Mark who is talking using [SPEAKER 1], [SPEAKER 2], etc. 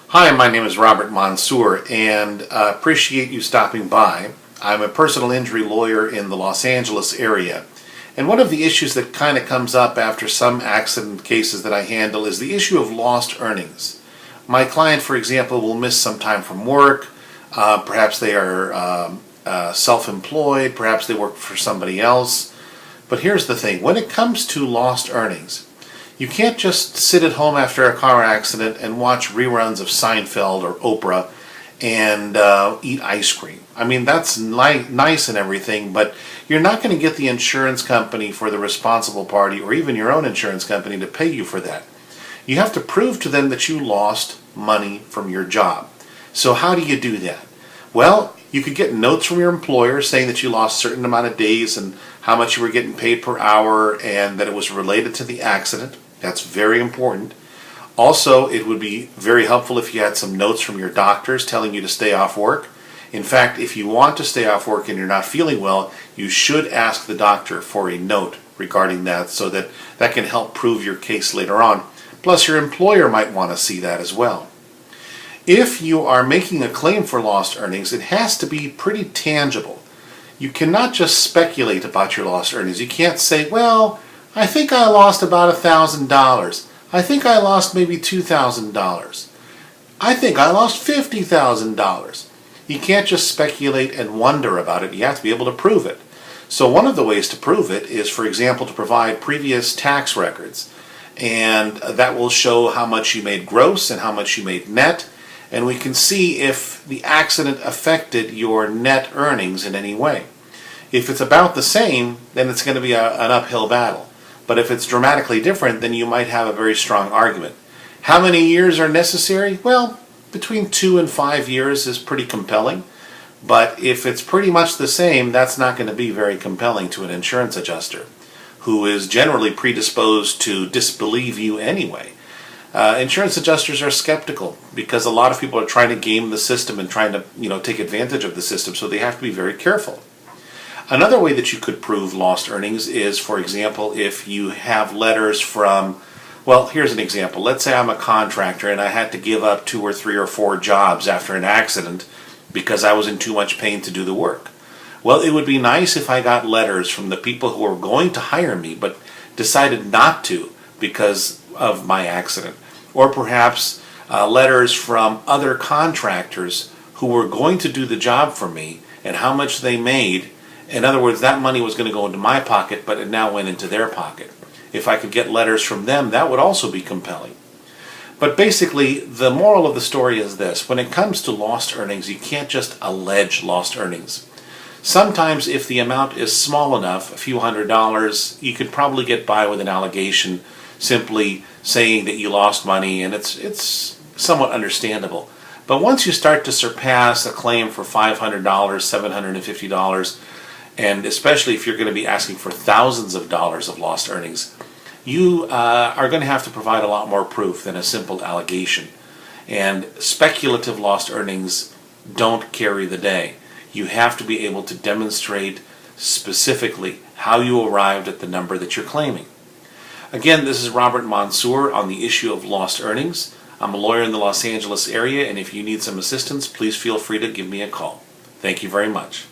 [SPEAKER 1] Hi, my name is Robert Mansour, and appreciate you stopping by. I'm a personal injury lawyer in the Los Angeles area, and one of the issues that kind of comes up after some accident cases that I handle is the issue of lost earnings. My client, for example, will miss some time from work. Perhaps they are self-employed, perhaps they work for somebody else. But here's the thing, when it comes to lost earnings, you can't just sit at home after a car accident and watch reruns of Seinfeld or Oprah and eat ice cream. I mean, that's nice and everything, but you're not going to get the insurance company for the responsible party or even your own insurance company to pay you for that. You have to prove to them that you lost money from your job. So how do you do that? Well, you could get notes from your employer saying that you lost a certain amount of days and how much you were getting paid per hour and that it was related to the accident. That's very important. Also, it would be very helpful if you had some notes from your doctors telling you to stay off work. In fact, if you want to stay off work and you're not feeling well, you should ask the doctor for a note regarding that so that that can help prove your case later on. Plus, your employer might want to see that as well. If you are making a claim for lost earnings, it has to be pretty tangible. You cannot just speculate about your lost earnings. You can't say, well, I think I lost about $1,000. I think I lost maybe $2,000. I think I lost $50,000. You can't just speculate and wonder about it. You have to be able to prove it. So one of the ways to prove it is, for example, to provide previous tax records. And that will show how much you made gross and how much you made net. And we can see if the accident affected your net earnings in any way. If it's about the same, then it's going to be an uphill battle. But if it's dramatically different, then you might have a very strong argument. How many years are necessary? Well, between 2 and 5 years is pretty compelling. But if it's pretty much the same, that's not going to be very compelling to an insurance adjuster, who is generally predisposed to disbelieve you anyway. Insurance adjusters are skeptical because a lot of people are trying to game the system and trying to, take advantage of the system, so they have to be very careful. Another way that you could prove lost earnings is, for example, if you have letters from, well, here's an example. Let's say I'm a contractor and I had to give up 2 or 3 or 4 jobs after an accident because I was in too much pain to do the work. Well, it would be nice if I got letters from the people who were going to hire me but decided not to because of my accident. Or perhaps letters from other contractors who were going to do the job for me and how much they made. In other words, that money was going to go into my pocket, but it now went into their pocket. If I could get letters from them, that would also be compelling. But basically, the moral of the story is this. When it comes to lost earnings, you can't just allege lost earnings. Sometimes if the amount is small enough, a few $100s, you could probably get by with an allegation simply saying that you lost money, and it's somewhat understandable. But once you start to surpass a claim for $500, $750, and especially if you're going to be asking for thousands of dollars of lost earnings, you are going to have to provide a lot more proof than a simple allegation. And speculative lost earnings don't carry the day. You have to be able to demonstrate specifically how you arrived at the number that you're claiming. Again, this is Robert Mansour on the issue of lost earnings. I'm a lawyer in the Los Angeles area, and if you need some assistance, please feel free to give me a call. Thank you very much.